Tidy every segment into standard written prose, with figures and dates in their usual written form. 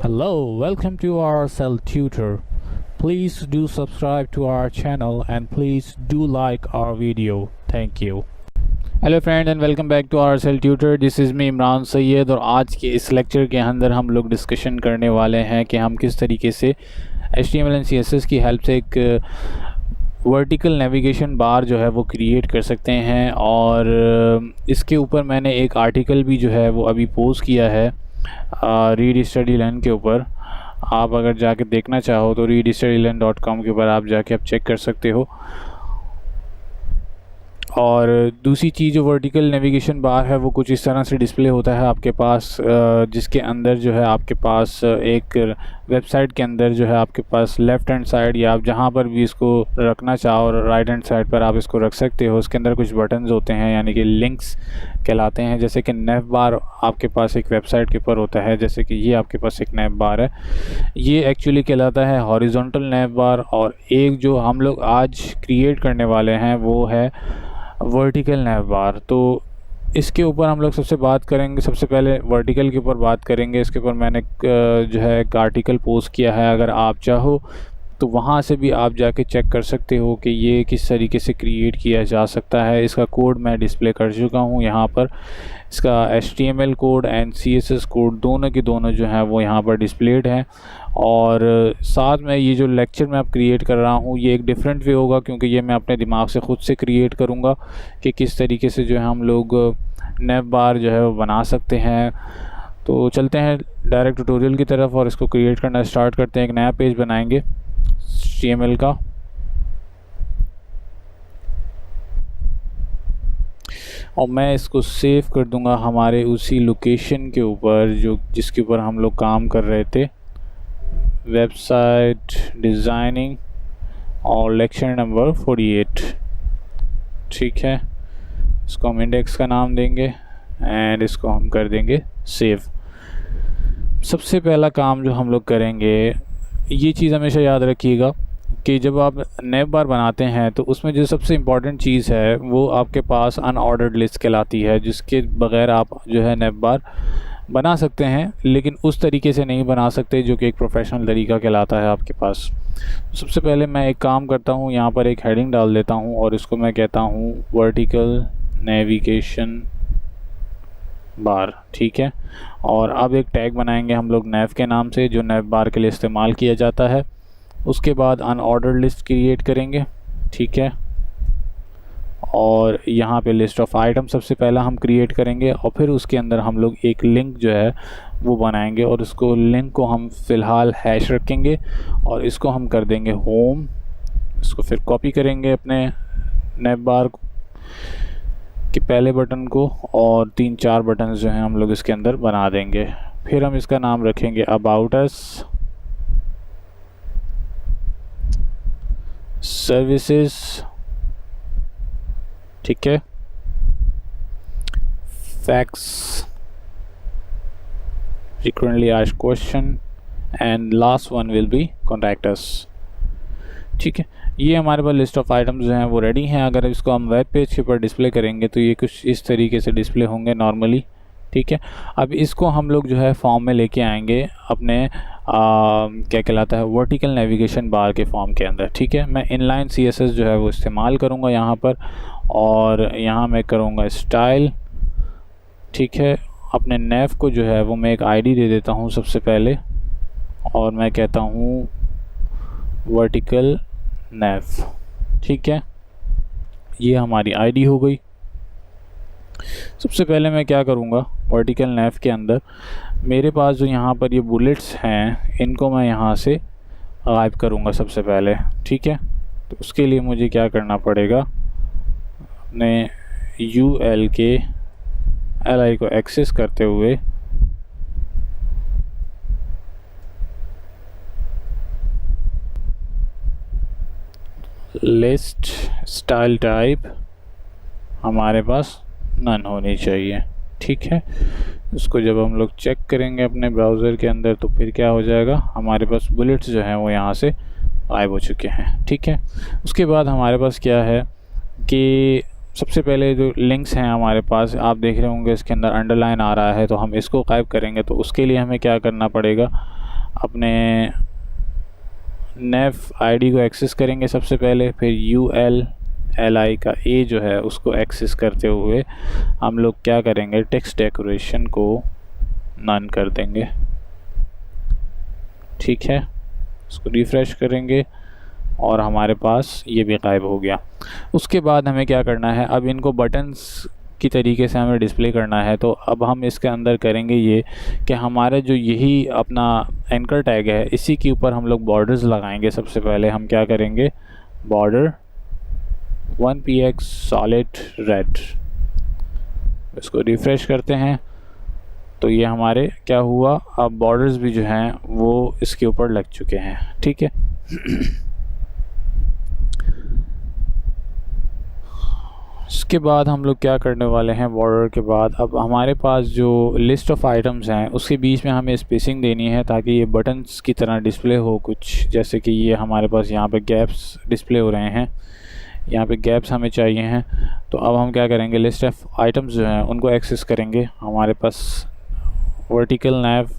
Hello, welcome to our Cell Tutor. Please do subscribe to our channel and please do like our video. Thank you. Hello friend and welcome back to our cell tutor. This is me Imran Syed और आज के इस lecture के अंदर हम लोग discussion करने वाले हैं कि हम किस तरीके से HTML एंड CSS की हेल्प से एक वर्टिकल नेविगेशन बार जो है वो क्रिएट कर सकते हैं। और इसके ऊपर मैंने एक आर्टिकल भी जो है वो अभी पोस्ट किया है रीड स्टडी लर्न के ऊपर। आप अगर जाके देखना चाहो तो readstudylearn.com के ऊपर आप जाके आप चेक कर सकते हो। और दूसरी चीज़ जो वर्टिकल नेविगेशन बार है वो कुछ इस तरह से डिस्प्ले होता है आपके पास, जिसके अंदर जो है आपके पास एक वेबसाइट के अंदर जो है आपके पास लेफ़्ट हैंड साइड या आप जहाँ पर भी इसको रखना चाहो और राइट हैंड साइड पर आप इसको रख सकते हो। उसके अंदर कुछ बटन्स होते हैं यानी कि लिंक्स कहलाते हैं। जैसे कि नेव बार आपके पास एक वेबसाइट के ऊपर होता है, जैसे कि ये आपके पास एक नेव बार है, ये एक्चुअली कहलाता है हॉरिजॉन्टल नेव बार। और एक जो हम लोग आज क्रिएट करने वाले हैं वो है वर्टिकल नेव बार। तो इसके ऊपर हम लोग सबसे बात करेंगे, सबसे पहले वर्टिकल के ऊपर बात करेंगे। इसके ऊपर मैंने जो है एक आर्टिकल पोस्ट किया है, अगर आप चाहो तो वहाँ से भी आप जाके चेक कर सकते हो कि ये किस तरीके से क्रिएट किया जा सकता है। इसका कोड मैं डिस्प्ले कर चुका हूँ यहाँ पर। इसका HTML code and CSS code दोनों के दोनों जो हैं वो यहाँ पर डिस्प्लेड हैं। और साथ में ये जो लेक्चर मैं अब क्रिएट कर रहा हूँ ये एक डिफरेंट वे होगा, क्योंकि ये मैं अपने दिमाग से ख़ुद से क्रिएट करूँगा कि किस तरीके से जो है हम लोग नेव बार जो है वो बना सकते हैं। तो चलते हैं डायरेक्ट ट्यूटोरियल की तरफ और इसको क्रिएट करना स्टार्ट करते हैं। एक नया पेज बनाएंगे HTML का, और मैं इसको सेव कर दूंगा हमारे उसी लोकेशन के ऊपर जो जिसके ऊपर हम लोग काम कर रहे थे, वेबसाइट डिज़ाइनिंग और लेक्चर नंबर 48। ठीक है, इसको हम इंडेक्स का नाम देंगे एंड इसको हम कर देंगे सेव। सबसे पहला काम जो हम लोग करेंगे, ये चीज़ हमेशा याद रखिएगा कि जब आप नेव बार बनाते हैं तो उसमें जो सबसे इम्पॉर्टेंट चीज़ है वो आपके पास अनऑर्डर्ड लिस्ट कहलाती है, जिसके बगैर आप जो है नेव बार बना सकते हैं, लेकिन उस तरीके से नहीं बना सकते जो कि एक प्रोफेशनल तरीका कहलाता है आपके पास। सबसे पहले मैं एक काम करता हूँ, यहाँ पर एक हेडिंग डाल देता हूँ और इसको मैं कहता हूँ वर्टिकल नेविगेशन बार। ठीक है, और अब एक टैग बनाएंगे हम लोग नेव के नाम से, जो नेव बार के लिए इस्तेमाल किया जाता है। उसके बाद अनऑर्डर्ड लिस्ट क्रिएट करेंगे। ठीक है, और यहाँ पे लिस्ट ऑफ आइटम सबसे पहला हम क्रिएट करेंगे और फिर उसके अंदर हम लोग एक लिंक जो है वो बनाएंगे और उसको लिंक को हम फ़िलहाल हैश रखेंगे और इसको हम कर देंगे होम। इसको फिर कॉपी करेंगे अपने नेव बार के पहले बटन को और 3-4 बटन जो हैं हम लोग इसके अंदर बना देंगे। फिर हम इसका नाम रखेंगे अबाउट अस, सर्विसेज, ठीक है, facts, frequently asked question, and last one will be contact us। ठीक है, ये हमारे पास लिस्ट ऑफ आइटम्स जो हैं वो रेडी हैं। अगर इसको हम वेब पेज के ऊपर डिस्प्ले करेंगे तो ये कुछ इस तरीके से डिस्प्ले होंगे नॉर्मली। ठीक है, अब इसको हम लोग जो है फॉर्म में लेके आएंगे अपने क्या कहलाता है वर्टिकल नेविगेशन बार के फॉर्म के अंदर। ठीक है, मैं इनलाइन CSS जो है वो इस्तेमाल करूँगा यहाँ पर, और यहाँ मैं करूँगा स्टाइल। ठीक है, अपने नेव को जो है वो मैं एक ID दे देता हूँ सबसे पहले, और मैं कहता हूँ वर्टिकल नेव। ठीक है, ये हमारी ID हो गई। सबसे पहले मैं क्या करूँगा, वर्टिकल नेव के अंदर मेरे पास जो यहाँ पर ये बुलेट्स हैं इनको मैं यहाँ से गायब करूँगा सबसे पहले। ठीक है, तो उसके लिए मुझे क्या करना पड़ेगा, अपने UL के LI को एक्सेस करते हुए लिस्ट स्टाइल टाइप हमारे पास नन होनी चाहिए। ठीक है, इसको जब हम लोग चेक करेंगे अपने ब्राउज़र के अंदर तो फिर क्या हो जाएगा, हमारे पास बुलेट्स जो हैं वो यहाँ से गायब हो चुके हैं। ठीक है, उसके बाद हमारे पास क्या है कि सबसे पहले जो लिंक्स हैं हमारे पास, आप देख रहे होंगे इसके अंदर अंडरलाइन आ रहा है, तो हम इसको गायब करेंगे। तो उसके लिए हमें क्या करना पड़ेगा, अपने नेफ आईडी को एक्सेस करेंगे सबसे पहले, फिर ULLI का A जो है उसको एक्सेस करते हुए हम लोग क्या करेंगे, टेक्स्ट डेकोरेशन को नन कर देंगे। ठीक है, इसको रिफ़्रेश करेंगे और हमारे पास ये भी गायब हो गया। उसके बाद हमें क्या करना है, अब इनको बटन्स की तरीके से हमें डिस्प्ले करना है। तो अब हम इसके अंदर करेंगे ये कि हमारा जो यही अपना एंकर टैग है इसी के ऊपर हम लोग बॉर्डर्स लगाएंगे। सबसे पहले हम क्या करेंगे, बॉर्डर 1px सॉलिड रेड, इसको रिफ़्रेश करते हैं तो ये हमारे क्या हुआ, अब बॉर्डर्स भी जो हैं वो इसके ऊपर लग चुके हैं। ठीक है, इसके बाद हम लोग क्या करने वाले हैं, बॉर्डर के बाद अब हमारे पास जो लिस्ट ऑफ आइटम्स हैं उसके बीच में हमें स्पेसिंग देनी है ताकि ये बटन्स की तरह डिस्प्ले हो कुछ। जैसे कि ये हमारे पास यहाँ पे गैप्स डिस्प्ले हो रहे हैं, यहाँ पे गैप्स हमें चाहिए हैं। तो अब हम क्या करेंगे, लिस्ट ऑफ आइटम्स जो हैं उनको एक्सेस करेंगे। हमारे पास वर्टिकल नैव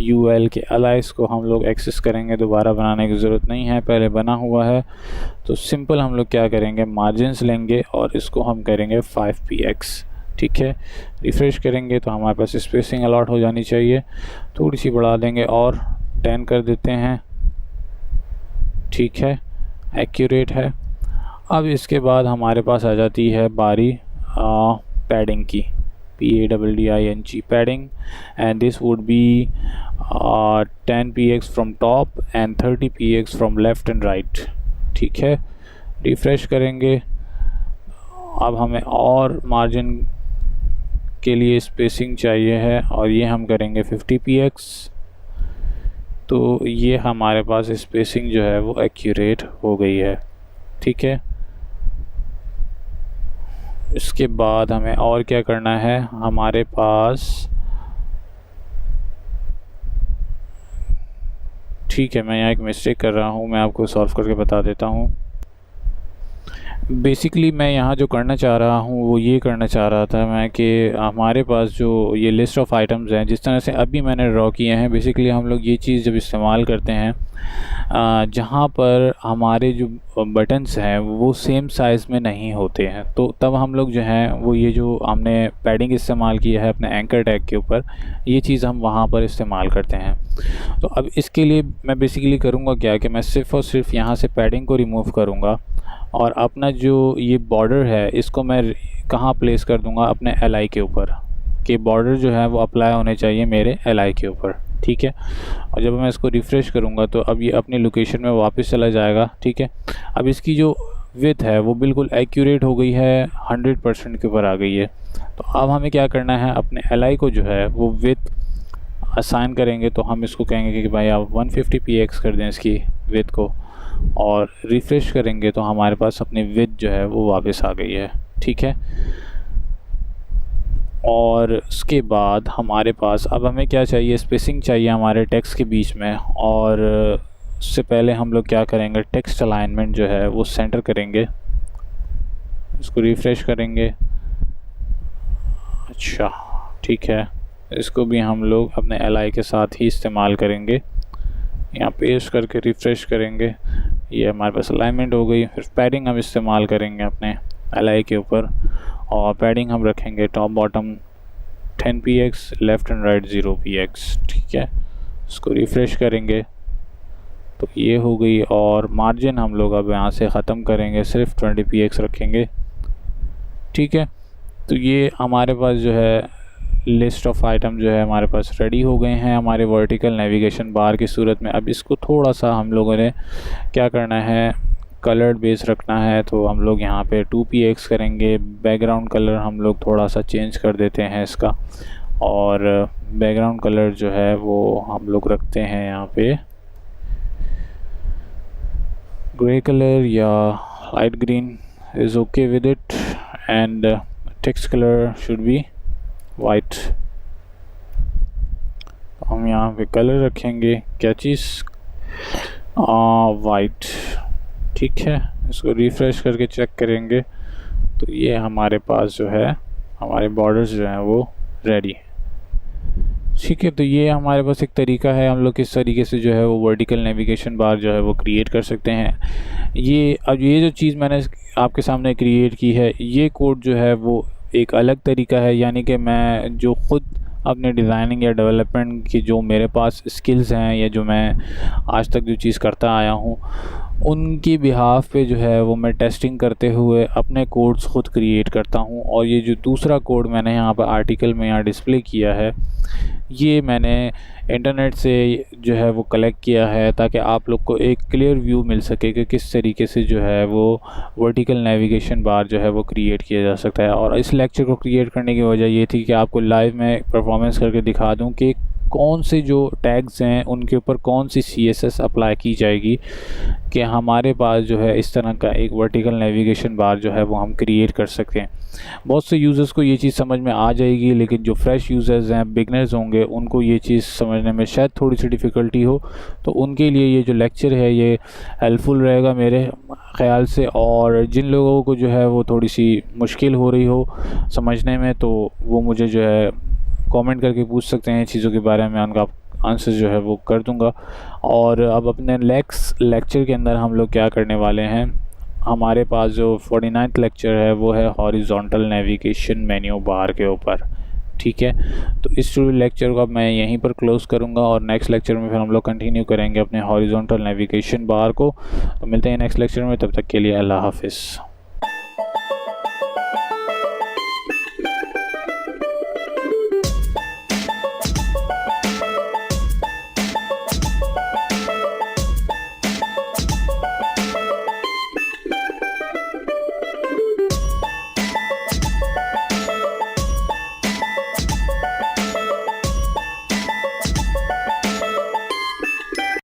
UL के अलाइस को हम लोग एक्सेस करेंगे, दोबारा बनाने की ज़रूरत नहीं है, पहले बना हुआ है। तो सिंपल हम लोग क्या करेंगे, मार्जिन्स लेंगे और इसको हम करेंगे 5px। ठीक है, रिफ़्रेश करेंगे तो हमारे पास स्पेसिंग अलॉट हो जानी चाहिए, थोड़ी सी बढ़ा देंगे और 10 कर देते हैं। ठीक है, एक्यूरेट है। अब इसके बाद हमारे पास आ जाती है बारी पैडिंग की, PADDING padding, and this would be 10px from top and 30px from left and right। ठीक है, रिफ़्रेश करेंगे। अब हमें और मार्जिन के लिए स्पेसिंग चाहिए है और ये हम करेंगे 50px। तो ये हमारे पास स्पेसिंग जो है वो एक्यूरेट हो गई है। ठीक है, इसके बाद हमें और क्या करना है, हमारे पास ठीक है, मैं यहाँ एक मिस्टेक कर रहा हूँ, मैं आपको सॉल्व करके बता देता हूँ। बेसिकली मैं यहाँ जो करना चाह रहा हूँ वो ये करना चाह रहा था मैं कि हमारे पास जो ये लिस्ट ऑफ आइटम्स हैं जिस तरह से अभी मैंने ड्रॉ किए हैं, बेसिकली हम लोग ये चीज़ जब इस्तेमाल करते हैं जहाँ पर हमारे जो बटन्स हैं वो सेम साइज़ में नहीं होते हैं, तो तब हम लोग जो हैं वो ये जो हमने पैडिंग इस्तेमाल किया है अपने एंकर टैग के ऊपर, ये चीज़ हम वहाँ पर इस्तेमाल करते हैं। तो अब इसके लिए मैं बेसिकली करूँगा क्या कि मैं सिर्फ़ और सिर्फ यहाँ से पैडिंग को रिमूव करूँगा और अपना जो ये बॉर्डर है इसको मैं कहाँ प्लेस कर दूँगा, अपने LI के ऊपर, कि बॉर्डर जो है वो अप्लाई होने चाहिए मेरे LI के ऊपर। ठीक है, और जब मैं इसको रिफ़्रेश करूँगा तो अब ये अपनी लोकेशन में वापस चला जाएगा। ठीक है, अब इसकी जो विड्थ है वो बिल्कुल एक्यूरेट हो गई है, 100% के ऊपर आ गई है। तो अब हमें क्या करना है, अपने LI को जो है वो विड्थ असाइन करेंगे। तो हम इसको कहेंगे कि भाई आप 150px कर दें इसकी विड्थ को और रिफ़्रेश करेंगे तो हमारे पास अपनी विड्थ जो है वो वापस आ गई है। ठीक है, और उसके बाद हमारे पास अब हमें क्या चाहिए, स्पेसिंग चाहिए हमारे टेक्स्ट के बीच में। और उससे पहले हम लोग क्या करेंगे, टेक्स्ट अलाइनमेंट जो है वो सेंटर करेंगे, इसको रिफ़्रेश करेंगे। अच्छा ठीक है, इसको भी हम लोग अपने LI के साथ ही इस्तेमाल करेंगे। यहाँ पेस्ट करके रिफ़्रेश करेंगे, ये हमारे पास अलाइनमेंट हो गई। फिर पैडिंग हम इस्तेमाल करेंगे अपने LI के ऊपर और पैडिंग हम रखेंगे top bottom 10px, left and right 0px। ठीक है, इसको रिफ़्रेश करेंगे तो ये हो गई। और मार्जिन हम लोग अब यहाँ से ख़त्म करेंगे, सिर्फ 20px रखेंगे। ठीक है, तो ये हमारे पास जो है लिस्ट ऑफ आइटम जो है हमारे पास रेडी हो गए हैं हमारे वर्टिकल नेविगेशन बार की सूरत में। अब इसको थोड़ा सा हम लोगों ने क्या करना है, कलर्ड बेस रखना है। तो हम लोग यहाँ पे 2px करेंगे। बैकग्राउंड कलर हम लोग थोड़ा सा चेंज कर देते हैं इसका, और बैकग्राउंड कलर जो है वो हम लोग रखते हैं यहाँ पे ग्रे कलर या light green is okay with it, and text colour should be white. हम यहाँ पे कलर रखेंगे क्या चीज़, वाइट। ठीक है, इसको रिफ़्रेश करके चेक करेंगे तो ये हमारे पास जो है हमारे बॉर्डर्स जो हैं वो रेडी। ठीक है, तो ये हमारे पास एक तरीका है, हम लोग किस तरीके से जो है वो वर्टिकल नेविगेशन बार जो है वो क्रिएट कर सकते हैं। अब ये जो चीज़ मैंने आपके सामने क्रिएट की है, ये कोड जो है वो एक अलग तरीका है, यानी कि मैं जो ख़ुद अपने डिज़ाइनिंग या डेवलपमेंट की जो मेरे पास स्किल्स हैं या जो मैं आज तक जो चीज़ करता आया हूँ, उनकी बिहाफ पे जो है वो मैं टेस्टिंग करते हुए अपने कोड्स ख़ुद क्रिएट करता हूँ। और ये जो दूसरा कोड मैंने यहाँ पर आर्टिकल में यहाँ डिस्प्ले किया है, ये मैंने इंटरनेट से जो है वो कलेक्ट किया है ताकि आप लोग को एक क्लियर व्यू मिल सके कि किस तरीके से जो है वो वर्टिकल नेविगेशन बार जो है वो क्रिएट किया जा सकता है। और इस लेक्चर को क्रिएट करने की वजह ये थी कि आपको लाइव में परफॉर्मेंस करके दिखा दूं कि कौन से जो टैग्स हैं उनके ऊपर कौन सी CSS अप्लाई की जाएगी कि हमारे पास जो है इस तरह का एक वर्टिकल नेविगेशन बार जो है वो हम क्रिएट कर सकते हैं। बहुत से यूज़र्स को ये चीज़ समझ में आ जाएगी, लेकिन जो फ्रेश यूज़र्स हैं, बिगनर्स होंगे, उनको ये चीज़ समझने में शायद थोड़ी सी डिफ़िकल्टी हो। तो उनके लिए ये जो लेक्चर है ये हेल्पफुल रहेगा मेरे ख़्याल से। और जिन लोगों को जो है वो थोड़ी सी मुश्किल हो रही हो समझने में, तो वो मुझे जो है कमेंट करके पूछ सकते हैं चीज़ों के बारे में, उनका आंसर जो है वो कर दूंगा। और अब अपने नेक्स्ट लेक्चर के अंदर हम लोग क्या करने वाले हैं, हमारे पास जो 49th लेक्चर है वो है हॉरिजॉन्टल नेविगेशन मेन्यू बार के ऊपर। ठीक है, तो इस लेक्चर को अब मैं यहीं पर क्लोज़ करूंगा और नेक्स्ट लेक्चर में फिर हम लोग कंटिन्यू करेंगे अपने हॉरिजॉन्टल नेविगेशन बार को। तो मिलते हैं नेक्स्ट लेक्चर में, तब तक के लिए अल्लाह हाफिज़।